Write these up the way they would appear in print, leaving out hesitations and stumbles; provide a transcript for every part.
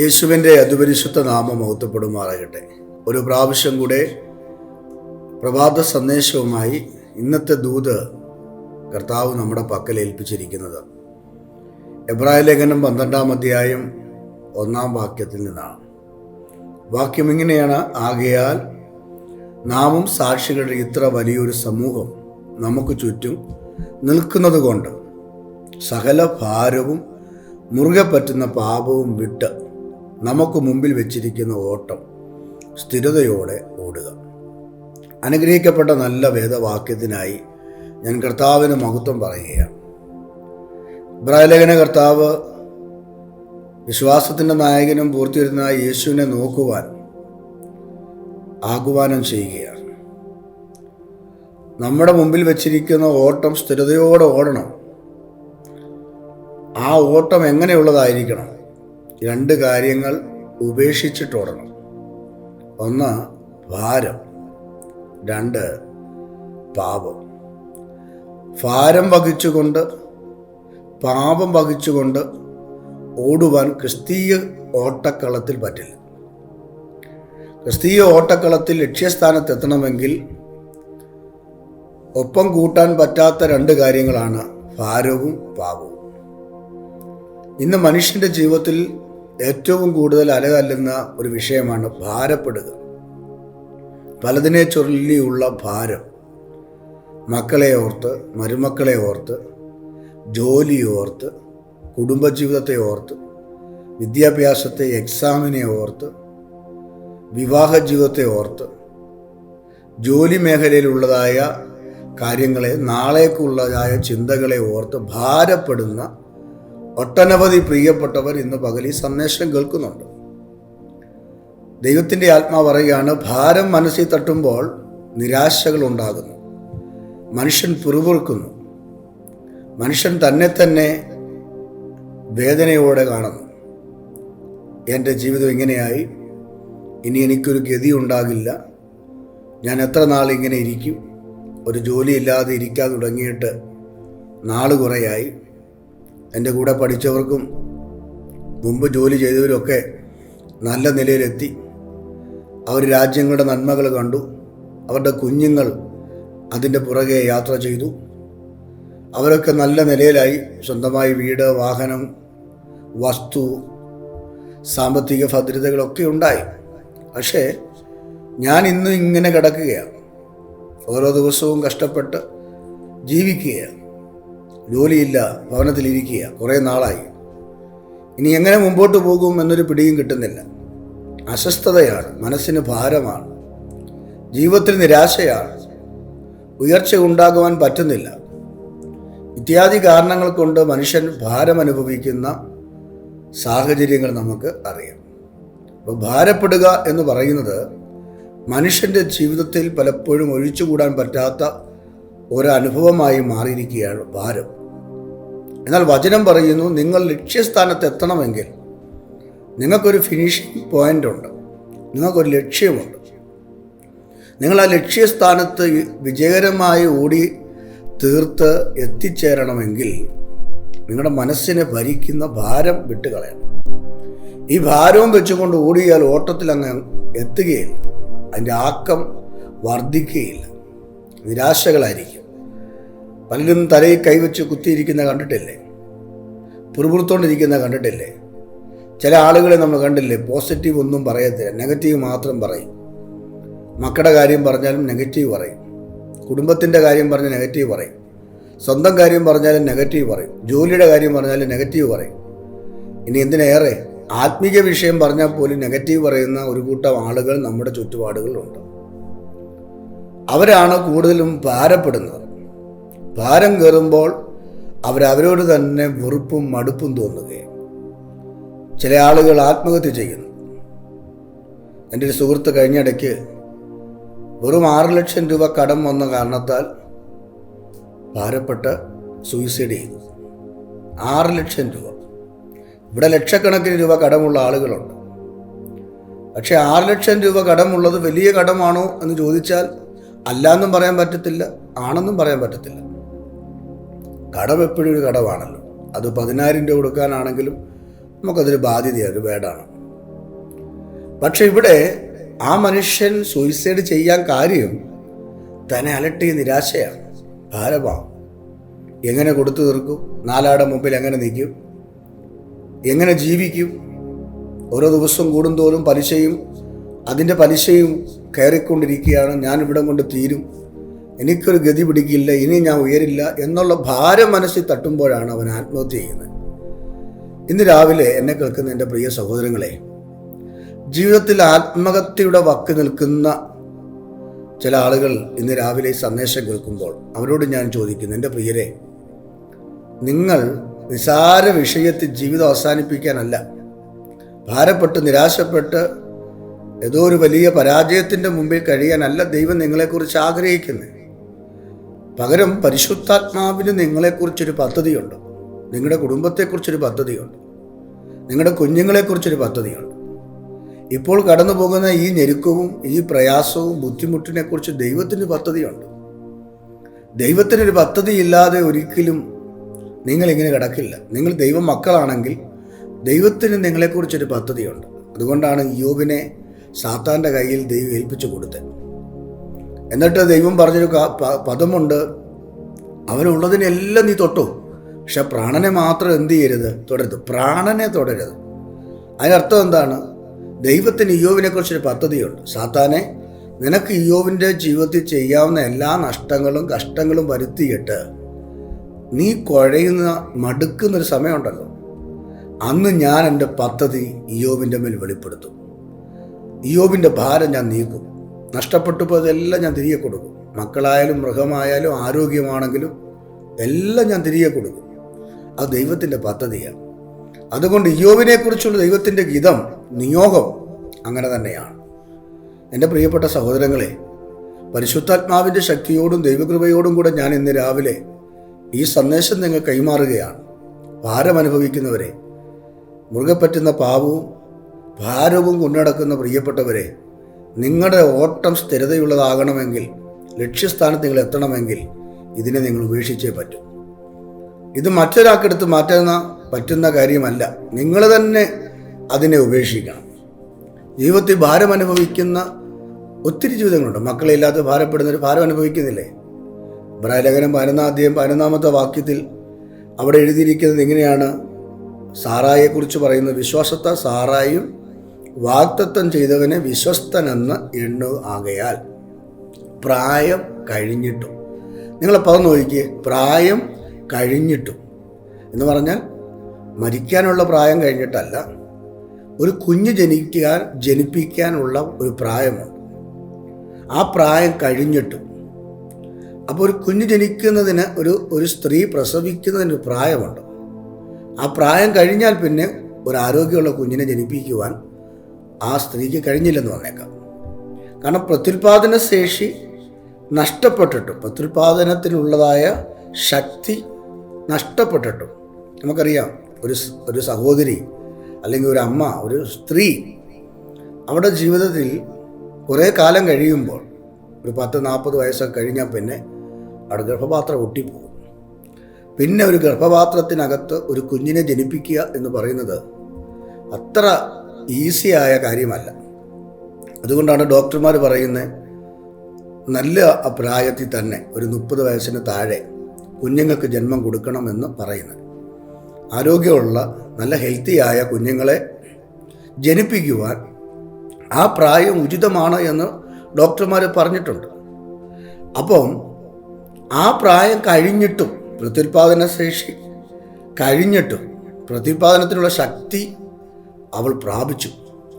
യേശുവിൻ്റെ അതിപരിശുദ്ധ നാമം മഹത്വപ്പെടുമാറാകട്ടെ. ഒരു പ്രാവശ്യം കൂടെ പ്രഭാത സന്ദേശവുമായി ഇന്നത്തെ ദൂത് കർത്താവ് നമ്മുടെ പക്കൽ ഏൽപ്പിച്ചിരിക്കുന്നത് എബ്രായ ലേഖനം 12-ാം അധ്യായം 1-ാം വാക്യത്തിൽ നിന്നാണ്. വാക്യം ഇങ്ങനെയാണ്: ആകയാൽ നാമും സാക്ഷികളുടെ ഇത്ര വലിയൊരു സമൂഹം നമുക്ക് ചുറ്റും നിൽക്കുന്നത് കൊണ്ട് സകല ഭാരവും മുറുകെ പറ്റുന്ന പാപവും വിട്ട് നമുക്ക് മുമ്പിൽ വെച്ചിരിക്കുന്ന ഓട്ടം സ്ഥിരതയോടെ ഓടുക. അനുഗ്രഹിക്കപ്പെട്ട നല്ല വേദവാക്യത്തിനായി ഞാൻ കർത്താവിന് മഹത്വം പറയുകയാണ്. ഇബ്രായലേഖന കർത്താവ് വിശ്വാസത്തിൻ്റെ നായകനും പൂർത്തീകരണമായ യേശുവിനെ നോക്കുവാൻ ആഹ്വാനം ചെയ്യുകയാണ്. നമ്മുടെ മുമ്പിൽ വെച്ചിരിക്കുന്ന ഓട്ടം സ്ഥിരതയോടെ ഓടണം. ആ ഓട്ടം എങ്ങനെയുള്ളതായിരിക്കണം? 2 കാര്യങ്ങൾ ഉപേക്ഷിച്ചിട്ടോടണം. 1 ഭാരം, 2 പാപം. ഭാരം വഹിച്ചുകൊണ്ട് പാപം വഹിച്ചുകൊണ്ട് ഓടുവാൻ ക്രിസ്തീയ ഓട്ടക്കളത്തിൽ പറ്റില്ല. ക്രിസ്തീയ ഓട്ടക്കളത്തിൽ ലക്ഷ്യസ്ഥാനത്തെത്തണമെങ്കിൽ ഒപ്പം കൂട്ടാൻ പറ്റാത്ത 2 കാര്യങ്ങളാണ് ഭാരവും പാപവും. ഇന്ന് മനുഷ്യൻ്റെ ജീവിതത്തിൽ ഏറ്റവും കൂടുതൽ അലതല്ലുന്ന ഒരു വിഷയമാണ് ഭാരപ്പെടുക. പലതിനെ ചൊല്ലിയുള്ള ഭാരം. മക്കളെ ഓർത്ത്, മരുമക്കളെ ഓർത്ത്, ജോലി ഓർത്ത്, കുടുംബജീവിതത്തെ ഓർത്ത്, വിദ്യാഭ്യാസത്തെ, എക്സാമിനെ ഓർത്ത്, വിവാഹ ജീവിതത്തെ ഓർത്ത്, ജോലി മേഖലയിലുള്ളതായ കാര്യങ്ങളെ, നാളേക്കുള്ളതായ ചിന്തകളെ ഓർത്ത് ഭാരപ്പെടുന്ന ഒട്ടനവധി പ്രിയപ്പെട്ടവർ ഇന്ന് പകൽ ഈ സന്ദേശം കേൾക്കുന്നുണ്ട്. ദൈവത്തിൻ്റെ ആത്മാവ് പറയുകയാണ്, ഭാരം മനസ്സിൽ തട്ടുമ്പോൾ നിരാശകൾ ഉണ്ടാകുന്നു. മനുഷ്യൻ പിറുപിറുക്കുന്നു. മനുഷ്യൻ തന്നെ വേദനയോടെ കാണുന്നു. എൻ്റെ ജീവിതം ഇങ്ങനെയായി, ഇനി എനിക്കൊരു ഗതി ഉണ്ടാകില്ല, ഞാൻ എത്ര നാൾ ഇങ്ങനെ ഇരിക്കും, ഒരു ജോലിയില്ലാതെ ഇരിക്കാൻ തുടങ്ങിയിട്ട് നാൾ കുറേയായി, എൻ്റെ കൂടെ പഠിച്ചവർക്കും മുമ്പ് ജോലി ചെയ്തവരൊക്കെ നല്ല നിലയിലെത്തി, അവർ രാജ്യങ്ങളുടെ നന്മകൾ കണ്ടു, അവരുടെ കുഞ്ഞുങ്ങൾ അതിൻ്റെ പുറകെ യാത്ര ചെയ്തു, അവരൊക്കെ നല്ല നിലയിലായി, സ്വന്തമായി വീട്, വാഹനം, വസ്തു, സാമ്പത്തിക ഭദ്രതകളൊക്കെ ഉണ്ടായി. പക്ഷേ ഞാൻ ഇന്നും ഇങ്ങനെ കിടക്കുകയാണ്, ഓരോ ദിവസവും കഷ്ടപ്പെട്ട് ജീവിക്കുകയാണ്, ജോലിയില്ല, ഭവനത്തിലിരിക്കുക, കുറേ നാളായി, ഇനി എങ്ങനെ മുമ്പോട്ട് പോകും എന്നൊരു പിടിയും കിട്ടുന്നില്ല. അസ്വസ്ഥതയാണ്, മനസ്സിന് ഭാരമാണ്, ജീവിതത്തിൽ നിരാശയാണ്, ഉയർച്ച ഉണ്ടാകുവാൻ പറ്റുന്നില്ല. ഇത്യാദി കാരണങ്ങൾ കൊണ്ട് മനുഷ്യൻ ഭാരം അനുഭവിക്കുന്ന സാഹചര്യങ്ങൾ നമുക്ക് അറിയാം. അപ്പോൾ ഭാരപ്പെടുക എന്ന് പറയുന്നത് മനുഷ്യൻ്റെ ജീവിതത്തിൽ പലപ്പോഴും ഒഴിച്ചുകൂടാൻ പറ്റാത്ത ഒരനുഭവമായി മാറിയിരിക്കുകയാണ് ഭാരം. എന്നാൽ വചനം പറയുന്നു, നിങ്ങൾ ലക്ഷ്യസ്ഥാനത്ത് എത്തണമെങ്കിൽ നിങ്ങൾക്കൊരു ഫിനിഷിംഗ് പോയിൻ്റ് ഉണ്ട്, നിങ്ങൾക്കൊരു ലക്ഷ്യമുണ്ട്. നിങ്ങൾ ആ ലക്ഷ്യസ്ഥാനത്ത് വിജയകരമായി ഓടി തീർത്ത് എത്തിച്ചേരണമെങ്കിൽ നിങ്ങളുടെ മനസ്സിനെ ഭരിക്കുന്ന ഭാരം വിട്ടുകളയണം. ഈ ഭാരവും വെച്ചുകൊണ്ട് ഓടിയാൽ ഓട്ടത്തിൽ അങ്ങ് എത്തുകയില്ല, അതിൻ്റെ ആക്കം വർദ്ധിക്കുകയില്ല, നിരാശകളായിരിക്കും. പലരും തലയിൽ കൈവച്ച് കുത്തിയിരിക്കുന്ന കണ്ടിട്ടില്ലേ? പിറുപിറുത്തോണ്ടിരിക്കുന്ന കണ്ടിട്ടില്ലേ? ചില ആളുകളെ നമ്മൾ കണ്ടില്ലേ, പോസിറ്റീവ് ഒന്നും പറയത്തില്ല, നെഗറ്റീവ് മാത്രം പറയും. മക്കളുടെ കാര്യം പറഞ്ഞാലും നെഗറ്റീവ് പറയും, കുടുംബത്തിൻ്റെ കാര്യം പറഞ്ഞാൽ നെഗറ്റീവ് പറയും, സ്വന്തം കാര്യം പറഞ്ഞാലും നെഗറ്റീവ് പറയും, ജോലിയുടെ കാര്യം പറഞ്ഞാലും നെഗറ്റീവ് പറയും. ഇനി എന്തിനേറെ ആത്മീയ വിഷയം പറഞ്ഞാൽ പോലും നെഗറ്റീവ് പറയുന്ന ഒരു കൂട്ടം ആളുകൾ നമ്മുടെ ചുറ്റുപാടുകളിലുണ്ട്. അവരാണ് കൂടുതലും ഭാരപ്പെടുന്നത്. ഭാരം കയറുമ്പോൾ അവരവരോട് തന്നെ വെറുപ്പും മടുപ്പും തോന്നുകയും ചില ആളുകൾ ആത്മഹത്യ ചെയ്യുന്നു. എൻ്റെ ഒരു സുഹൃത്ത് കഴിഞ്ഞിടയ്ക്ക് വെറും 6 ലക്ഷം രൂപ കടം വന്ന കാരണത്താൽ ഭാരപ്പെട്ട് സൂയിസൈഡ് ചെയ്തു. 6 ലക്ഷം രൂപ. ഇവിടെ ലക്ഷക്കണക്കിന് രൂപ കടമുള്ള ആളുകളുണ്ട്. പക്ഷേ 6 ലക്ഷം രൂപ കടമുള്ളത് വലിയ കടമാണോ എന്ന് ചോദിച്ചാൽ അല്ലാന്നും പറയാൻ പറ്റത്തില്ല, ആണെന്നും പറയാൻ പറ്റത്തില്ല. കടം എപ്പോഴും ഒരു കടമാണല്ലോ. അത് 10,000 രൂപ കൊടുക്കാനാണെങ്കിലും നമുക്കതൊരു ബാധ്യതയാണ്, ഒരു വേടാണ്. പക്ഷെ ഇവിടെ ആ മനുഷ്യൻ സൂയിസൈഡ് ചെയ്യാൻ കാര്യം തന്നെ അലട്ടിയ നിരാശയാണ്, ഭാരമാണ്. എങ്ങനെ കൊടുത്തു തീർക്കും? നാലാടെ മുമ്പിൽ എങ്ങനെ നിൽക്കും? എങ്ങനെ ജീവിക്കും? ഓരോ ദിവസം കൂടുന്തോറും അതിൻ്റെ പലിശയും കയറിക്കൊണ്ടിരിക്കുകയാണ്. ഞാൻ ഇവിടം കൊണ്ട് തീരും, എനിക്കൊരു ഗതി പിടിക്കില്ല, ഇനി ഞാൻ ഉയരില്ല എന്നുള്ള ഭാരം മനസ്സിൽ തട്ടുമ്പോഴാണ് അവൻ ആത്മഹത്യ ചെയ്യുന്നത്. ഇന്ന് രാവിലെ എന്നെ കേൾക്കുന്ന എൻ്റെ പ്രിയ സഹോദരങ്ങളെ, ജീവിതത്തിൽ ആത്മഹത്യയുടെ വക്ക് നിൽക്കുന്ന ചില ആളുകൾ ഇന്ന് രാവിലെ ഈ സന്ദേശം കേൾക്കുമ്പോൾ അവരോട് ഞാൻ ചോദിക്കുന്നു, എൻ്റെ പ്രിയരെ, നിങ്ങൾ നിസാര വിഷയത്തിൽ ജീവിതം അവസാനിപ്പിക്കാനല്ല, ഭാരപ്പെട്ട് നിരാശപ്പെട്ട് ഏതോ ഒരു വലിയ പരാജയത്തിൻ്റെ മുമ്പിൽ കഴിയാനല്ല ദൈവം നിങ്ങളെക്കുറിച്ച് ആഗ്രഹിക്കുന്നത്. പകരം പരിശുദ്ധാത്മാവിന് നിങ്ങളെക്കുറിച്ചൊരു പദ്ധതിയുണ്ട്, നിങ്ങളുടെ കുടുംബത്തെക്കുറിച്ചൊരു പദ്ധതിയുണ്ട്, നിങ്ങളുടെ കുഞ്ഞുങ്ങളെക്കുറിച്ചൊരു പദ്ധതിയുണ്ട്. ഇപ്പോൾ കടന്നു പോകുന്ന ഈ ഞെരുക്കവും ഈ പ്രയാസവും ബുദ്ധിമുട്ടിനെക്കുറിച്ച് ദൈവത്തിന് പദ്ധതിയുണ്ട്. ദൈവത്തിനൊരു പദ്ധതിയില്ലാതെ ഒരിക്കലും നിങ്ങളിങ്ങനെ കിടക്കില്ല. നിങ്ങൾ ദൈവ മക്കളാണെങ്കിൽ ദൈവത്തിന് നിങ്ങളെക്കുറിച്ചൊരു പദ്ധതിയുണ്ട്. അതുകൊണ്ടാണ് യോബിനെ സാത്താൻ്റെ കയ്യിൽ ദൈവം ഏൽപ്പിച്ചു കൊടുത്തത്. എന്നിട്ട് ദൈവം പറഞ്ഞൊരു പദമുണ്ട്, അവനുള്ളതിനെല്ലാം നീ തൊട്ടു, പക്ഷെ പ്രാണനെ മാത്രം എന്ത് ചെയ്യരുത്, തൊടരുത്. പ്രാണനെ തൊടരുത്. അതിനർത്ഥം എന്താണ്? ദൈവത്തിന് ഇയ്യോബിനെക്കുറിച്ചൊരു പദ്ധതിയുണ്ട്. സാത്താനെ, നിനക്ക് ഇയ്യോബിൻ്റെ ജീവിതത്തിൽ ചെയ്യാവുന്ന എല്ലാ നഷ്ടങ്ങളും കഷ്ടങ്ങളും വരുത്തിയിട്ട് നീ കുഴയുന്ന മടുക്കുന്നൊരു സമയമുണ്ടല്ലോ, അന്ന് ഞാൻ എൻ്റെ പദ്ധതി ഇയ്യോബിൻ്റെ മേൽ വെളിപ്പെടുത്തും. ഇയ്യോബിൻ്റെ ഭാരം ഞാൻ നീക്കും. നഷ്ടപ്പെട്ടു പോയതെല്ലാം ഞാൻ തിരികെ കൊടുക്കും. മക്കളായാലും മൃഗമായാലും ആരോഗ്യമാണെങ്കിലും എല്ലാം ഞാൻ തിരികെ കൊടുക്കും. അത് ദൈവത്തിൻ്റെ പദ്ധതിയാണ്. അതുകൊണ്ട് ഇയ്യോബിനെക്കുറിച്ചുള്ള ദൈവത്തിൻ്റെ ഗീതം, നിയോഗം അങ്ങനെ തന്നെയാണ്. എൻ്റെ പ്രിയപ്പെട്ട സഹോദരങ്ങളെ, പരിശുദ്ധാത്മാവിൻ്റെ ശക്തിയോടും ദൈവകൃപയോടും കൂടെ ഞാൻ ഇന്ന് രാവിലെ ഈ സന്ദേശം നിങ്ങൾ കൈമാറുകയാണ്. ഭാരം അനുഭവിക്കുന്നവരെ, മുറുകെ പറ്റുന്ന പാവവും ഭാരവും കൊണ്ടുനടക്കുന്ന പ്രിയപ്പെട്ടവരെ, നിങ്ങളുടെ ഓട്ടം സ്ഥിരതയുള്ളതാകണമെങ്കിൽ, ലക്ഷ്യസ്ഥാനത്ത് നിങ്ങൾ എത്തണമെങ്കിൽ ഇതിനെ നിങ്ങൾ ഉപേക്ഷിച്ചേ പറ്റൂ. ഇത് മറ്റൊരാൾക്കെടുത്ത് മാറ്റാൻ പറ്റുന്ന കാര്യമല്ല. നിങ്ങൾ തന്നെ അതിനെ ഉപേക്ഷിക്കണം. ജീവിതത്തിൽ ഭാരം അനുഭവിക്കുന്ന ഒത്തിരി ജീവിതങ്ങളുണ്ട്. മക്കളില്ലാതെ ഭാരപ്പെടുന്നവർ ഭാരം അനുഭവിക്കുന്നില്ലേ? ഇബ്രായ ലേഖനം 11-11 വാക്യത്തിൽ അവിടെ എഴുതിയിരിക്കുന്നത് ഇങ്ങനെയാണ്. സാറായെക്കുറിച്ച് പറയുന്നത്, വിശ്വാസത്താൽ സാറായും വാഗ്ദത്തം ചെയ്തവനെ വിശ്വസ്തനെന്ന് എണ്ണു ആകയാൽ പ്രായം കഴിഞ്ഞിട്ടും. നിങ്ങളെ പദം നോക്കിയേ, പ്രായം കഴിഞ്ഞിട്ടും എന്ന് പറഞ്ഞാൽ മരിക്കാനുള്ള പ്രായം കഴിഞ്ഞിട്ടല്ല, ഒരു കുഞ്ഞ് ജനിപ്പിക്കാനുള്ള ഒരു പ്രായമുണ്ട്. ആ പ്രായം കഴിഞ്ഞിട്ടും. അപ്പോൾ ഒരു കുഞ്ഞ് ജനിക്കുന്നതിന്, ഒരു സ്ത്രീ പ്രസവിക്കുന്നതിന് ഒരു പ്രായമുണ്ട്. ആ പ്രായം കഴിഞ്ഞാൽ പിന്നെ ഒരു ആരോഗ്യമുള്ള കുഞ്ഞിനെ ജനിപ്പിക്കുവാൻ ആ സ്ത്രീക്ക് കഴിഞ്ഞില്ലെന്ന് വന്നേക്കാം. കാരണം പ്രത്യുൽപാദന ശേഷി നഷ്ടപ്പെട്ടിട്ടും, പ്രത്യുൽപാദനത്തിനുള്ളതായ ശക്തി നഷ്ടപ്പെട്ടിട്ടും. നമുക്കറിയാം, ഒരു സഹോദരി അല്ലെങ്കിൽ ഒരു അമ്മ, ഒരു സ്ത്രീ അവിടെ ജീവിതത്തിൽ കുറേ കാലം കഴിയുമ്പോൾ, ഒരു 10-40 വയസ്സൊക്കെ കഴിഞ്ഞാൽ പിന്നെ അവിടെ ഗർഭപാത്രം ഒട്ടിപ്പോകും. പിന്നെ ഒരു ഗർഭപാത്രത്തിനകത്ത് ഒരു കുഞ്ഞിനെ ജനിപ്പിക്കുക എന്ന് പറയുന്നത് അത്ര ഈസിയായ കാര്യമല്ല. അതുകൊണ്ടാണ് ഡോക്ടർമാർ പറയുന്നത്, നല്ല പ്രായത്തിൽ തന്നെ ഒരു 30 വയസ്സിന് താഴെ കുഞ്ഞുങ്ങൾക്ക് ജന്മം കൊടുക്കണമെന്ന് പറയുന്നത്. ആരോഗ്യമുള്ള നല്ല ഹെൽത്തിയായ കുഞ്ഞുങ്ങളെ ജനിപ്പിക്കുവാൻ ആ പ്രായം ഉചിതമാണ് എന്ന് ഡോക്ടർമാർ പറഞ്ഞിട്ടുണ്ട്. അപ്പം ആ പ്രായം കഴിഞ്ഞിട്ടും, പ്രത്യുൽപാദന ശേഷി കഴിഞ്ഞിട്ടും പ്രത്യുൽപാദനത്തിനുള്ള ശക്തി അവൾ പ്രാപിച്ചു.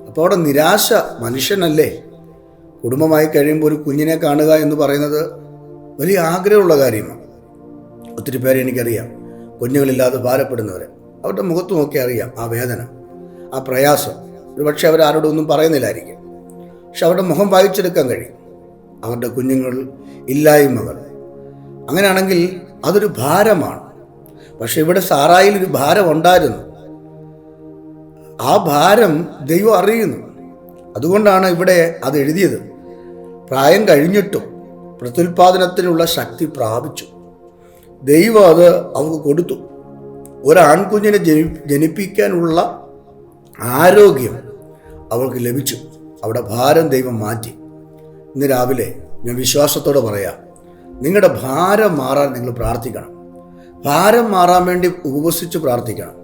അപ്പോൾ അവിടെ നിരാശ മനുഷ്യനല്ലേ. കുടുംബമായി കഴിയുമ്പോൾ ഒരു കുഞ്ഞിനെ കാണുക എന്ന് പറയുന്നത് വലിയ ആഗ്രഹമുള്ള കാര്യമാണ്. ഒത്തിരി പേരെ എനിക്കറിയാം, കുഞ്ഞുങ്ങളില്ലാതെ ഭാരപ്പെടുന്നവരെ. അവരുടെ മുഖത്ത് നോക്കി അറിയാം ആ വേദന, ആ പ്രയാസം. ഒരു പക്ഷേ അവരാരോടും ഒന്നും പറയുന്നില്ലായിരിക്കും, പക്ഷെ അവരുടെ മുഖം വായിച്ചെടുക്കാൻ കഴിയും. അവരുടെ കുഞ്ഞുങ്ങൾ ഇല്ലായ്മകൾ. അങ്ങനെയാണെങ്കിൽ അതൊരു ഭാരമാണ്. പക്ഷെ ഇവിടെ സാറായിൽ ഒരു ഭാരം ഉണ്ടായിരുന്നു. ആ ഭാരം ദൈവം അറിയുന്നു. അതുകൊണ്ടാണ് ഇവിടെ അത് എഴുതിയത്. പ്രായം കഴിഞ്ഞിട്ടും പ്രത്യുൽപാദനത്തിനുള്ള ശക്തി പ്രാപിച്ചു. ദൈവം അത് അവർക്ക് കൊടുത്തു. ഒരാൺകുഞ്ഞിനെ ജനിപ്പിക്കാനുള്ള ആരോഗ്യം അവൾക്ക് ലഭിച്ചു. അവിടെ ഭാരം ദൈവം മാറ്റി. ഇന്ന് രാവിലെ ഞാൻ വിശ്വാസത്തോടെ പറയാം, നിങ്ങളുടെ ഭാരം മാറാൻ നിങ്ങൾ പ്രാർത്ഥിക്കണം. ഭാരം മാറാൻ വേണ്ടി ഉപവസിച്ച് പ്രാർത്ഥിക്കണം.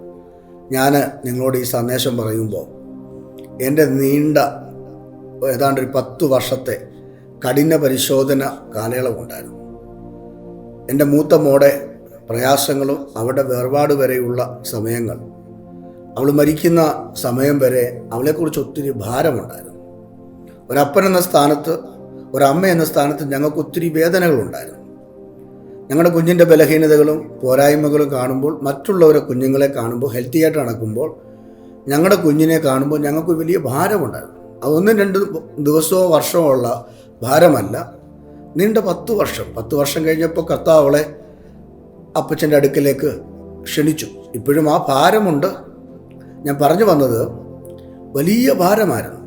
ഞാൻ നിങ്ങളോട് ഈ സന്ദേശം പറയുമ്പോൾ എൻ്റെ നീണ്ട ഏതാണ്ട് ഒരു 10 വർഷത്തെ കഠിന പരിശോധന കാലയളവുണ്ടായിരുന്നു. എൻ്റെ മൂത്ത മോടെ പ്രയാസങ്ങളും അവളുടെ വേർപാട് വരെയുള്ള സമയങ്ങൾ, അവൾ മരിക്കുന്ന സമയം വരെ അവളെക്കുറിച്ച് ഒത്തിരി ഭാരമുണ്ടായിരുന്നു. ഒരപ്പൻ എന്ന സ്ഥാനത്ത്, ഒരമ്മ എന്ന സ്ഥാനത്ത് ഞങ്ങൾക്ക് ഒത്തിരി വേദനകളുണ്ടായിരുന്നു. ഞങ്ങളുടെ കുഞ്ഞിൻ്റെ ബലഹീനതകളും പോരായ്മകളും കാണുമ്പോൾ, മറ്റുള്ളവരെ കുഞ്ഞുങ്ങളെ കാണുമ്പോൾ, ഹെൽത്തി ആയിട്ട് നടക്കുമ്പോൾ, ഞങ്ങളുടെ കുഞ്ഞിനെ കാണുമ്പോൾ ഞങ്ങൾക്ക് വലിയ ഭാരമുണ്ടായിരുന്നു. അതൊന്നും 2 ദിവസമോ വർഷമോ ഉള്ള ഭാരമല്ല, നീണ്ട 10 വർഷം. 10 വർഷം കഴിഞ്ഞപ്പോൾ കർത്താവ് അവളെ അപ്പച്ചൻ്റെ അടുക്കലേക്ക് ക്ഷണിച്ചു. ഇപ്പോഴും ആ ഭാരമുണ്ട്. ഞാൻ പറഞ്ഞു വന്നത് വലിയ ഭാരമായിരുന്നു.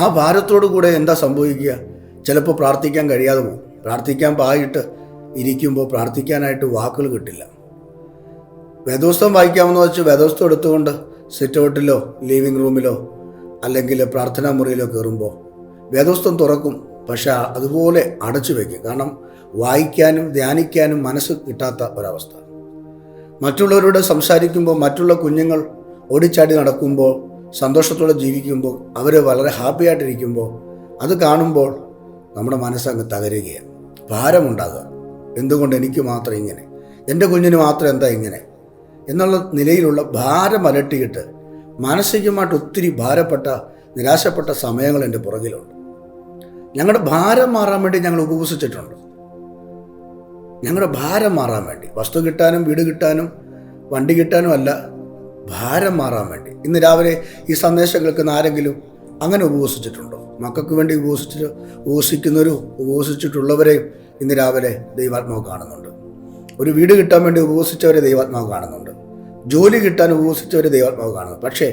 ആ ഭാരത്തോടു കൂടെ എന്താ സംഭവിക്കുക? ചിലപ്പോൾ പ്രാർത്ഥിക്കാൻ കഴിയാതെ പോകും. പ്രാർത്ഥിക്കാൻ പായിട്ട് ഇരിക്കുമ്പോൾ പ്രാർത്ഥിക്കാനായിട്ട് വാക്കുകൾ കിട്ടില്ല. വേദോസ്തം വായിക്കാമെന്ന് വെച്ച് വേദോസ്തം എടുത്തുകൊണ്ട് സിറ്റ് ഔട്ടിലോ ലിവിങ് റൂമിലോ അല്ലെങ്കിൽ പ്രാർത്ഥനാ മുറിയിലോ കയറുമ്പോൾ വേദോസ്തം തുറക്കും, പക്ഷെ അതുപോലെ അടച്ചു വയ്ക്കും. കാരണം വായിക്കാനും ധ്യാനിക്കാനും മനസ്സ് കിട്ടാത്ത ഒരവസ്ഥ. മറ്റുള്ളവരോട് സംസാരിക്കുമ്പോൾ, മറ്റുള്ള കുഞ്ഞുങ്ങൾ ഓടിച്ചാടി നടക്കുമ്പോൾ, സന്തോഷത്തോടെ ജീവിക്കുമ്പോൾ, അവർ വളരെ ഹാപ്പി ആയിട്ടിരിക്കുമ്പോൾ, അത് കാണുമ്പോൾ നമ്മുടെ മനസ്സങ്ങ് തകരുകയാണ്. ഭാരമുണ്ടാകുക. എന്തുകൊണ്ട് എനിക്ക് മാത്രം ഇങ്ങനെ, എൻ്റെ കുഞ്ഞിന് മാത്രം എന്താ ഇങ്ങനെ എന്നുള്ള നിലയിലുള്ള ഭാരം അലട്ടിയിട്ട് മാനസികമായിട്ട് ഒത്തിരി ഭാരപ്പെട്ട, നിരാശപ്പെട്ട സമയങ്ങൾ എൻ്റെ പുറകിലുണ്ട്. ഞങ്ങളുടെ ഭാരം മാറാൻ വേണ്ടി ഞങ്ങൾ ഉപവസിച്ചിട്ടുണ്ട്. ഞങ്ങളുടെ ഭാരം മാറാൻ വേണ്ടി, വസ്തു കിട്ടാനും വീട് കിട്ടാനും വണ്ടി കിട്ടാനും അല്ല, ഭാരം മാറാൻ വേണ്ടി. ഇന്ന് രാവിലെ ഈ സന്ദേശം കേൾക്കുന്ന ആരെങ്കിലും അങ്ങനെ ഉപവസിച്ചിട്ടുണ്ടോ? മക്കൾക്ക് വേണ്ടി ഉപവസിക്കുന്നവരും ഉപവസിച്ചിട്ടുള്ളവരെയും ഇന്ന് രാവിലെ ദൈവാത്മാവ് കാണുന്നുണ്ട്. ഒരു വീട് കിട്ടാൻ വേണ്ടി ഉപവസിച്ചവരെ ദൈവാത്മാവ് കാണുന്നുണ്ട്. ജോലി കിട്ടാൻ ഉപവസിച്ചവരെ ദൈവാത്മാവ് കാണുന്നു. പക്ഷേ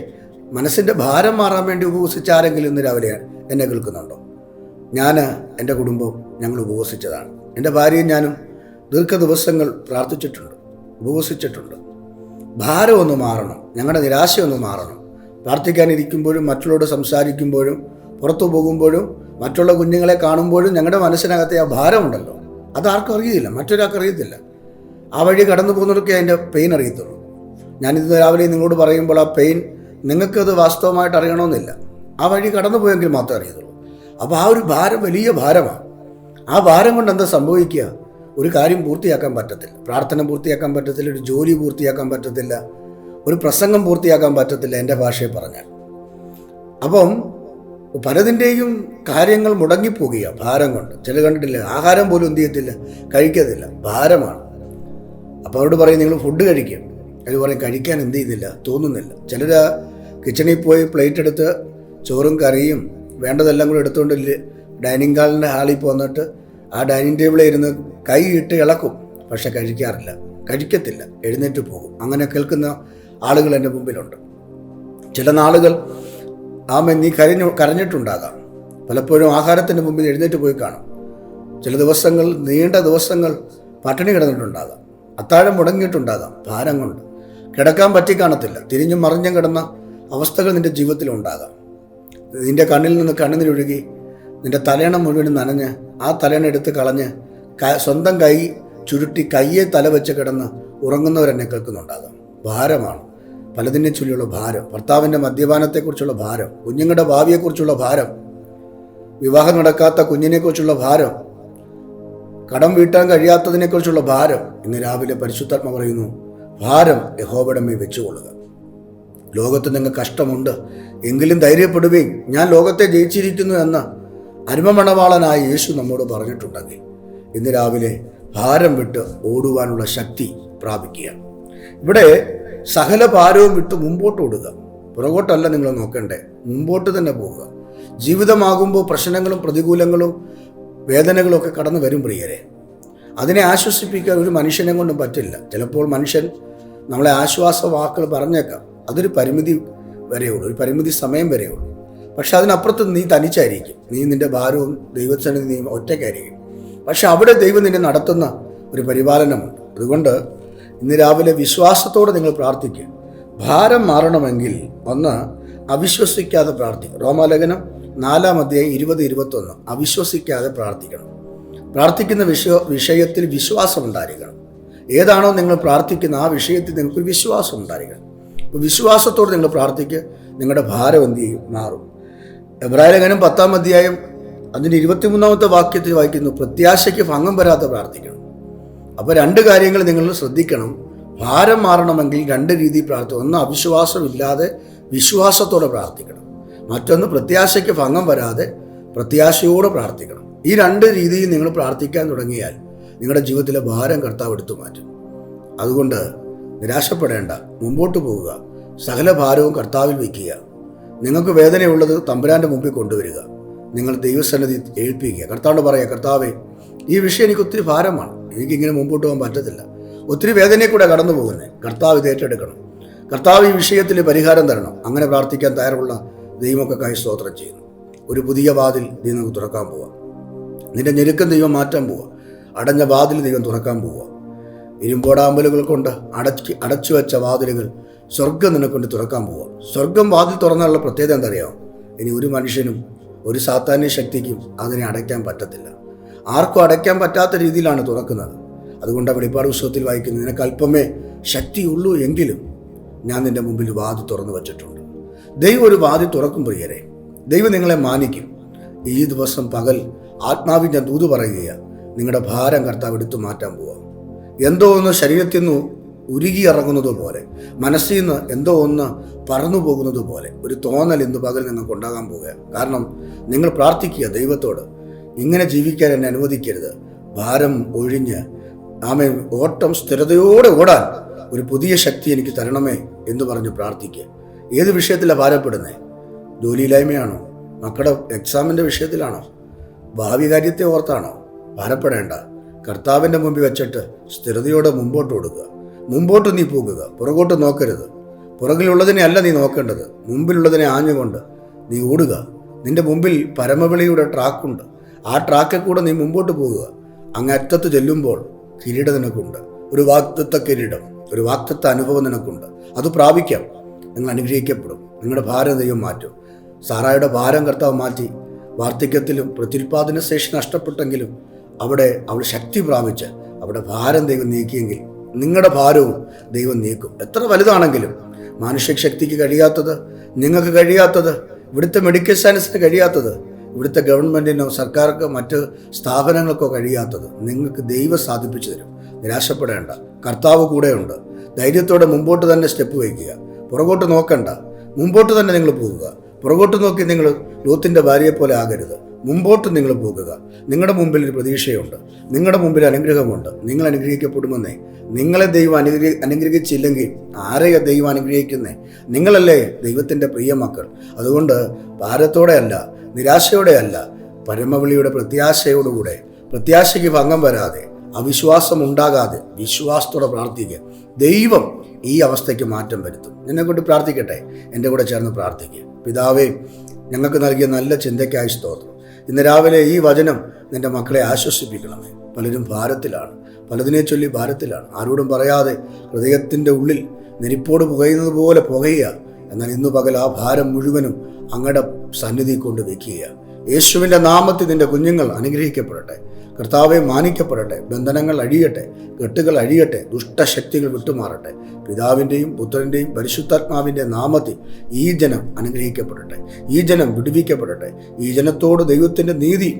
മനസ്സിൻ്റെ ഭാരം മാറാൻ വേണ്ടി ഉപവസിച്ച ആരെങ്കിലും ഇന്ന് രാവിലെ എന്നെ കേൾക്കുന്നുണ്ടോ? ഞാൻ, എൻ്റെ കുടുംബം, ഞങ്ങൾ ഉപവസിച്ചതാണ്. എൻ്റെ ഭാര്യയും ഞാനും ദീർഘദിവസങ്ങൾ പ്രാർത്ഥിച്ചിട്ടുണ്ട്, ഉപവസിച്ചിട്ടുണ്ട്. ഭാരം ഒന്ന് മാറണം, ഞങ്ങളുടെ നിരാശയൊന്ന് മാറണം. പ്രാർത്ഥിക്കാനിരിക്കുമ്പോഴും, മറ്റുള്ളവരോട് സംസാരിക്കുമ്പോഴും, പുറത്തു പോകുമ്പോഴും, മറ്റുള്ള കുഞ്ഞുങ്ങളെ കാണുമ്പോഴും ഞങ്ങളുടെ മനസ്സിനകത്തെ ആ ഭാരമുണ്ടല്ലോ, അതാർക്കും അറിയില്ല, മറ്റൊരാൾക്ക് അറിയത്തില്ല. ആ വഴി കടന്നു പോകുന്നവർക്ക് അതിൻ്റെ പെയിൻ അറിയത്തുള്ളൂ. ഞാനിത് രാവിലെ നിങ്ങളോട് പറയുമ്പോൾ ആ പെയിൻ നിങ്ങൾക്കത് വാസ്തവമായിട്ട് അറിയണമെന്നില്ല. ആ വഴി കടന്നു പോയെങ്കിൽ മാത്രമേ അറിയത്തുള്ളൂ. അപ്പോൾ ആ ഒരു ഭാരം വലിയ ഭാരമാണ്. ആ ഭാരം കൊണ്ട് എന്താ സംഭവിക്കുക? ഒരു കാര്യം പൂർത്തിയാക്കാൻ പറ്റത്തില്ല, പ്രാർത്ഥന പൂർത്തിയാക്കാൻ പറ്റത്തില്ല, ഒരു ജോലി പൂർത്തിയാക്കാൻ പറ്റത്തില്ല, ഒരു പ്രസംഗം പൂർത്തിയാക്കാൻ പറ്റത്തില്ല, എൻ്റെ ഭാഷയിൽ പറഞ്ഞാൽ. അപ്പം പലതിൻ്റെയും കാര്യങ്ങൾ മുടങ്ങിപ്പോകുക ഭാരം കൊണ്ട്. ചില കണ്ടിട്ടില്ല, ആഹാരം പോലും എന്ത് ചെയ്യത്തില്ല, കഴിക്കത്തില്ല, ഭാരമാണ്. അപ്പോൾ അവരോട് പറയും നിങ്ങൾ ഫുഡ് കഴിക്കും, അവർ പറയും കഴിക്കാൻ എന്ത് ചെയ്യുന്നില്ല, തോന്നുന്നില്ല. ചിലർ കിച്ചണിൽ പോയി പ്ലേറ്റ് എടുത്ത് ചോറും കറിയും വേണ്ടതെല്ലാം കൂടെ എടുത്തുകൊണ്ട് ഡൈനിങ് ഹാളിൻ്റെ ഹാളിൽ പോന്നിട്ട് ആ ഡൈനിങ് ടേബിളിൽ ഇരുന്ന് കൈ ഇട്ട് ഇളക്കും, പക്ഷെ കഴിക്കാറില്ല, കഴിക്കത്തില്ല, എഴുന്നേറ്റ് പോകും. അങ്ങനെ കേൾക്കുന്ന ആളുകൾ എൻ്റെ മുമ്പിലുണ്ട്. ചില നാളുകൾ നീ കരഞ്ഞിട്ടുണ്ടാകാം. പലപ്പോഴും ആഹാരത്തിൻ്റെ മുമ്പിൽ എഴുന്നേറ്റ് പോയി കാണും. ചില ദിവസങ്ങൾ, നീണ്ട ദിവസങ്ങൾ പട്ടിണി കിടന്നിട്ടുണ്ടാകാം, അത്താഴം മുടങ്ങിയിട്ടുണ്ടാകാം. ഭാരം കൊണ്ട് കിടക്കാൻ പറ്റി കാണത്തില്ല. തിരിഞ്ഞും മറിഞ്ഞും കിടന്ന അവസ്ഥകൾ നിൻ്റെ ജീവിതത്തിലുണ്ടാകാം. നിൻ്റെ കണ്ണിൽ നിന്ന് കണ്ണുനീരൊഴുകി നിൻ്റെ തലയണ മുഴുവനും നനഞ്ഞ് ആ തലയണ എടുത്ത് കളഞ്ഞ് സ്വന്തം കൈ ചുരുട്ടി കയ്യെ തല വെച്ച് കിടന്ന് ഉറങ്ങുന്നവരെന്നെ കേൾക്കുന്നുണ്ടാകാം. ഭാരമാണ്, പലതിനെ ചൊല്ലിയുള്ള ഭാരം. ഭർത്താവിൻ്റെ മദ്യപാനത്തെക്കുറിച്ചുള്ള ഭാരം, കുഞ്ഞുങ്ങളുടെ ഭാവിയെക്കുറിച്ചുള്ള ഭാരം, വിവാഹം നടക്കാത്ത കുഞ്ഞിനെക്കുറിച്ചുള്ള ഭാരം, കടം വീട്ടാൻ കഴിയാത്തതിനെക്കുറിച്ചുള്ള ഭാരം. ഇന്ന് രാവിലെ പരിശുദ്ധാത്മ പറയുന്നു, ഭാരം യഹോവയുടെ മേൽ വെച്ചുകൊള്ളുക. ലോകത്ത് നിങ്ങൾക്ക് കഷ്ടമുണ്ട്, എങ്കിലും ധൈര്യപ്പെടുകയും ഞാൻ ലോകത്തെ ജയിച്ചിരിക്കുന്നു എന്ന് അരുമമണവാളനായ യേശു നമ്മോട് പറഞ്ഞിട്ടുണ്ടെങ്കിൽ ഇന്ന് രാവിലെ ഭാരം വിട്ട് ഓടുവാനുള്ള ശക്തി പ്രാപിക്കുക. ഇവിടെ സകല ഭാരവും വിട്ട് മുമ്പോട്ട് ഓടുക. പുറകോട്ടല്ല നിങ്ങൾ നോക്കണ്ടേ, മുമ്പോട്ട് തന്നെ പോവുക. ജീവിതമാകുമ്പോൾ പ്രശ്നങ്ങളും പ്രതികൂലങ്ങളും വേദനകളും ഒക്കെ കടന്നു വരും പ്രിയരെ. അതിനെ ആശ്വസിപ്പിക്കാൻ ഒരു മനുഷ്യനെ കൊണ്ടും പറ്റില്ല. ചിലപ്പോൾ മനുഷ്യൻ നമ്മളെ ആശ്വാസ വാക്കുകൾ പറഞ്ഞേക്കാം, അതൊരു പരിമിതി വരെയുള്ളൂ, ഒരു പരിമിതി സമയം വരെയുള്ളൂ. പക്ഷെ അതിനപ്പുറത്ത് നീ തനിച്ചായിരിക്കും, നീ നിൻ്റെ ഭാരവും ദൈവസന്നിധി നീ ഒറ്റയ്ക്കായിരിക്കും. പക്ഷെ അവിടെ ദൈവം നിന്നെ നടത്തുന്ന ഒരു പരിപാലനമുണ്ട്. അതുകൊണ്ട് ഇന്ന് രാവിലെ വിശ്വാസത്തോടെ നിങ്ങൾ പ്രാർത്ഥിക്കുക. ഭാരം മാറണമെങ്കിൽ ഒന്ന്, അവിശ്വസിക്കാതെ പ്രാർത്ഥിക്കണം. റോമാലേഖനം 4:20-21. അവിശ്വസിക്കാതെ പ്രാർത്ഥിക്കണം. പ്രാർത്ഥിക്കുന്ന വിഷയത്തിൽ വിശ്വാസം ഉണ്ടായിരിക്കണം. ഏതാണോ നിങ്ങൾ പ്രാർത്ഥിക്കുന്ന ആ വിഷയത്തിൽ നിങ്ങൾക്ക് വിശ്വാസം ഉണ്ടായിരിക്കണം. അപ്പോൾ വിശ്വാസത്തോടെ നിങ്ങൾ പ്രാർത്ഥിക്കുക, നിങ്ങളുടെ ഭാരം എന്ത് ചെയ്യും? മാറും. എബ്രായലേഖനം 10 അതിൻ്റെ 23 വാക്യത്തിൽ വായിക്കുന്നു, പ്രത്യാശയ്ക്ക് ഭംഗം വരാതെ പ്രാർത്ഥിക്കണം. അപ്പോൾ 2 കാര്യങ്ങൾ നിങ്ങൾ ശ്രദ്ധിക്കണം. ഭാരം മാറണമെങ്കിൽ 2 രീതിയിൽ പ്രാർത്ഥിക്കണം. ഒന്ന്, അവിശ്വാസമില്ലാതെ വിശ്വാസത്തോടെ പ്രാർത്ഥിക്കണം. മറ്റൊന്ന്, പ്രത്യാശയ്ക്ക് ഭംഗം വരാതെ പ്രത്യാശയോടെ പ്രാർത്ഥിക്കണം. ഈ 2 രീതിയിൽ നിങ്ങൾ പ്രാർത്ഥിക്കാൻ തുടങ്ങിയാൽ നിങ്ങളുടെ ജീവിതത്തിലെ ഭാരം കർത്താവ് എടുത്തു മാറ്റും. അതുകൊണ്ട് നിരാശപ്പെടേണ്ട, മുമ്പോട്ട് പോവുക. സകല ഭാരവും കർത്താവിൽ വയ്ക്കുക. നിങ്ങൾക്ക് വേദനയുള്ളത് തമ്പുരാൻ്റെ മുമ്പിൽ കൊണ്ടുവരിക. നിങ്ങൾ ദൈവസന്നിധി ഏൽപ്പിക്കുക. കർത്താവിനോട് പറയുക, കർത്താവേ, ഈ വിഷയം എനിക്ക് ഒത്തിരി ഭാരമാണ്, എനിക്കിങ്ങനെ മുമ്പോട്ട് പോകാൻ പറ്റത്തില്ല, ഒത്തിരി വേദനയെ കൂടെ കടന്നു പോകുന്നത്. കർത്താവ് ഇത് ഏറ്റെടുക്കണം. കർത്താവ് ഈ വിഷയത്തിൽ പരിഹാരം തരണം. അങ്ങനെ പ്രാർത്ഥിക്കാൻ തയ്യാറുള്ള ദൈവമൊക്കെ സ്തോത്രം ചെയ്യുന്നു. ഒരു പുതിയ വാതിൽ ദൈവം നമുക്ക് തുറക്കാൻ പോവുക. നിന്റെ ഞെരുക്കം ദൈവം മാറ്റാൻ പോവുക. അടഞ്ഞ വാതിൽ ദൈവം തുറക്കാൻ പോവുക. ഇരുമ്പോടാമ്പലുകൾ കൊണ്ട് അടച്ചു വെച്ച വാതിലുകൾ സ്വർഗം നിന്നെക്കൊണ്ട് തുറക്കാൻ പോവുക. സ്വർഗം വാതിൽ തുറന്നുള്ള പ്രത്യേകത എന്തറിയാമോ? ഇനി ഒരു മനുഷ്യനും ഒരു സാത്താന്യ ശക്തിക്കും അതിനെ അടയ്ക്കാൻ പറ്റത്തില്ല. ആർക്കും അടയ്ക്കാൻ പറ്റാത്ത രീതിയിലാണ് തുറക്കുന്നത്. അതുകൊണ്ട് വെളിപ്പാട് പുസ്തകത്തിൽ വായിക്കുന്നത്, നിനക്ക് അല്പമേ ശക്തിയുള്ളൂ എങ്കിലും ഞാൻ നിൻ്റെ മുമ്പിൽ വാതിൽ തുറന്നു വച്ചിട്ടുണ്ട്. ദൈവം ഒരു വാതിൽ തുറക്കും പ്രിയരെ. ദൈവം നിങ്ങളെ മാനിക്കും. ഈ ദിവസം പകൽ ആത്മാവിൽ ഞാൻ ദൂത് പറയുക, നിങ്ങളുടെ ഭാരം കർത്താവ് എടുത്തു മാറ്റാൻ പോവാം. എന്തോ ഒന്ന് ശരീരത്തിൽ നിന്ന് ഉരുകിയിറങ്ങുന്നത് പോലെ, മനസ്സിൽ നിന്ന് എന്തോ ഒന്ന് പറന്നു പോകുന്നത് പോലെ ഒരു തോന്നൽ ഇന്ന് പകൽ നിങ്ങൾക്ക് ഉണ്ടാകാൻ പോവുക. കാരണം നിങ്ങൾ പ്രാർത്ഥിക്കുക ദൈവത്തോട്, ഇങ്ങനെ ജീവിക്കാൻ എന്നെ അനുവദിക്കരുത്, ഭാരം ഒഴിഞ്ഞ് ഓട്ടം സ്ഥിരതയോടെ ഓടാൻ ഒരു പുതിയ ശക്തി എനിക്ക് തരണമേ എന്ന് പറഞ്ഞ് പ്രാർത്ഥിക്കുക. ഏത് വിഷയത്തിലാണ് ഭാരപ്പെടുന്നത്? ജോലിയില്ലായ്മയാണോ? മക്കളുടെ എക്സാമിൻ്റെ വിഷയത്തിലാണോ? ഭാവി കാര്യത്തെ ഓർത്താണോ? ഭാരപ്പെടേണ്ട. കർത്താവിൻ്റെ മുമ്പിൽ വെച്ചിട്ട് സ്ഥിരതയോടെ മുമ്പോട്ട് ഓടുക. മുമ്പോട്ട് നീ പോകുക, പുറകോട്ട് നോക്കരുത്. പുറകിലുള്ളതിനെ അല്ല നീ നോക്കേണ്ടത്, മുമ്പിലുള്ളതിനെ ആഞ്ഞുകൊണ്ട് നീ ഓടുക. നിന്റെ മുമ്പിൽ പരമവിളിയുടെ ട്രാക്കുണ്ട്. ആ ട്രാക്കിൽ കൂടെ നീ മുമ്പോട്ട് പോകുക. അങ്ങറ്റത്ത് ചെല്ലുമ്പോൾ കിരീടം നിനക്കുണ്ട്. ഒരു വാക്തത്വ കിരീടം, ഒരു വാക്തത്വ അനുഭവം നിനക്കുണ്ട്. അത് പ്രാപിക്കാം. നിങ്ങൾ അനുഗ്രഹിക്കപ്പെടും. നിങ്ങളുടെ ഭാരം ദൈവം മാറ്റും. സാറായുടെ ഭാരം കർത്താവ് മാറ്റി. വാർദ്ധക്യത്തിലും പ്രത്യുൽപാദന ശേഷി നഷ്ടപ്പെട്ടെങ്കിലും അവിടെ അവൾ ശക്തി പ്രാപിച്ച് അവിടെ ഭാരം ദൈവം നീക്കിയെങ്കിൽ നിങ്ങളുടെ ഭാരവും ദൈവം നീക്കും. എത്ര വലുതാണെങ്കിലും മാനുഷിക ശക്തിക്ക് കഴിയാത്തത്, നിങ്ങൾക്ക് കഴിയാത്തത്, ഇവിടുത്തെ മെഡിക്കൽ സയൻസിന് കഴിയാത്തത്, ഇവിടുത്തെ ഗവൺമെൻറ്റിനോ സർക്കാർക്കോ മറ്റ് സ്ഥാപനങ്ങൾക്കോ കഴിയാത്തത് നിങ്ങൾക്ക് ദൈവം സാധിപ്പിച്ചു തരും. നിരാശപ്പെടേണ്ട, കർത്താവ് കൂടെയുണ്ട്. ധൈര്യത്തോടെ മുമ്പോട്ട് തന്നെ സ്റ്റെപ്പ് വയ്ക്കുക. പുറകോട്ട് നോക്കണ്ട, മുമ്പോട്ട് തന്നെ നിങ്ങൾ പോകുക. പുറകോട്ട് നോക്കി നിങ്ങൾ ലൂത്തിൻ്റെ ഭാര്യയെപ്പോലെ ആകരുത്. മുമ്പോട്ട് നിങ്ങൾ പോകുക. നിങ്ങളുടെ മുമ്പിൽ ഒരു പ്രതീക്ഷയുണ്ട്. നിങ്ങളുടെ മുമ്പിൽ അനുഗ്രഹമുണ്ട്. നിങ്ങൾ അനുഗ്രഹിക്കപ്പെടുമെന്നേ. നിങ്ങളെ ദൈവം അനുഗ്രഹിച്ചില്ലെങ്കിൽ ആരെയാ ദൈവം അനുഗ്രഹിക്കുന്നേ? നിങ്ങളല്ലേ ദൈവത്തിൻ്റെ പ്രിയ മക്കൾ. അതുകൊണ്ട് ഭാരത്തോടെയല്ല, നിരാശയോടെയല്ല, പരമവിളിയുടെ പ്രത്യാശയോടുകൂടെ, പ്രത്യാശയ്ക്ക് ഭംഗം വരാതെ, അവിശ്വാസം ഉണ്ടാകാതെ വിശ്വാസത്തോടെ പ്രാർത്ഥിക്കുക. ദൈവം ഈ അവസ്ഥയ്ക്ക് മാറ്റം വരുത്തും. എന്നെക്കൊണ്ട് പ്രാർത്ഥിക്കട്ടെ. എൻ്റെ കൂടെ ചേർന്ന് പ്രാർത്ഥിക്കുക. പിതാവേ, ഞങ്ങൾക്ക് നൽകിയ നല്ല ചിന്തയ്ക്കായി സ്തോത്രം. ഇന്ന് രാവിലെ ഈ വചനം നിൻ്റെ മക്കളെ ആശ്വസിപ്പിക്കണമേ. പലരും ഭാരത്തിലാണ്, പലതിനെ ചൊല്ലി ഭാരത്തിലാണ്. ആരോടും പറയാതെ ഹൃദയത്തിൻ്റെ ഉള്ളിൽ നെരിപ്പോട് പുകയുന്നത് പോലെ പുകയുക. എന്നാൽ ഇന്നു പകൽ ആ ഭാരം മുഴുവനും അങ്ങയുടെ സന്നിധി കൊണ്ട് വയ്ക്കുക. യേശുവിൻ്റെ നാമത്തിൽ നിൻ്റെ കുഞ്ഞുങ്ങൾ അനുഗ്രഹിക്കപ്പെടട്ടെ. കർത്താവെ മാനിക്കപ്പെടട്ടെ. ബന്ധനങ്ങൾ അഴിയട്ടെ, കെട്ടുകൾ അഴിയട്ടെ, ദുഷ്ടശക്തികൾ വിട്ടുമാറട്ടെ. പിതാവിൻ്റെയും പുത്രൻ്റെയും പരിശുദ്ധാത്മാവിൻ്റെ നാമത്തിൽ ഈ ജനം അനുഗ്രഹിക്കപ്പെടട്ടെ. ഈ ജനം വിടുവിക്കപ്പെടട്ടെ. ഈ ജനത്തോട് ദൈവത്തിൻ്റെ നീതി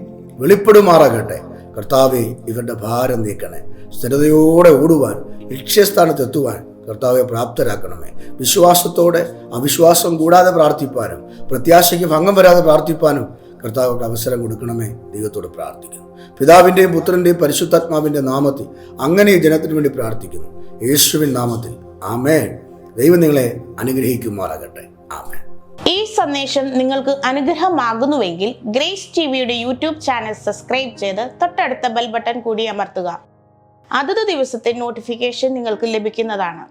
വെളിപ്പെടുമാറാകട്ടെ. കർത്താവെ, ഇവരുടെ ഭാരം നീക്കണേ. സ്ഥിരതയോടെ ഓടുവാൻ, ലക്ഷ്യസ്ഥാനത്തെത്തുവാൻ കർത്താവെ പ്രാപ്തരാക്കണമേ. വിശ്വാസത്തോടെ അവിശ്വാസം കൂടാതെ പ്രാർത്ഥിപ്പാനും പ്രത്യാശയ്ക്ക് ഭംഗം വരാതെ പ്രാർത്ഥിപ്പാനും കർത്താവിൻ്റെ അവസരം കൊടുക്കണമേ. ദൈവത്തോട് പ്രാർത്ഥിക്കുന്നു. പിതാവിൻ്റെയും പുത്രൻ്റെയും പരിശുദ്ധാത്മാവിൻ്റെ നാമത്തിൽ അങ്ങനെ ഈ ജനത്തിന് വേണ്ടി പ്രാർത്ഥിക്കുന്നു. യേശുവിൻ നാമത്തിൽ ആമേൻ. ദൈവം നിങ്ങളെ അനുഗ്രഹിക്കുമാറാകട്ടെ. ആമേൻ. ഈ സന്ദേശം നിങ്ങൾക്ക് അനുഗ്രഹമാകുന്നുവെങ്കിൽ ഗ്രേസ് ടിവിയുടെ യൂട്യൂബ് ചാനൽ സബ്സ്ക്രൈബ് ചെയ്ത് തൊട്ടടുത്ത ബെൽ ബട്ടൺ കൂടി അമർത്തുക. അതത് ദിവസത്തെ നോട്ടിഫിക്കേഷൻ നിങ്ങൾക്ക് ലഭിക്കുന്നതാണ്.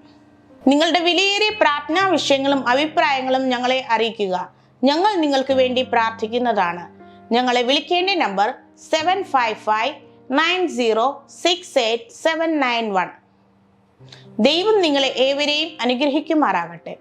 നിങ്ങളുടെ വിലയേറിയ പ്രാർത്ഥനാ വിഷയങ്ങളും അഭിപ്രായങ്ങളും ഞങ്ങളെ അറിയിക്കുക. ഞങ്ങൾ നിങ്ങൾക്ക് വേണ്ടി പ്രാർത്ഥിക്കുന്നതാണ്. ഞങ്ങളെ വിളിക്കേണ്ട നമ്പർ 7559068791. ദൈവം നിങ്ങളെ ഏവരെയും അനുഗ്രഹിക്കുമാറാകട്ടെ.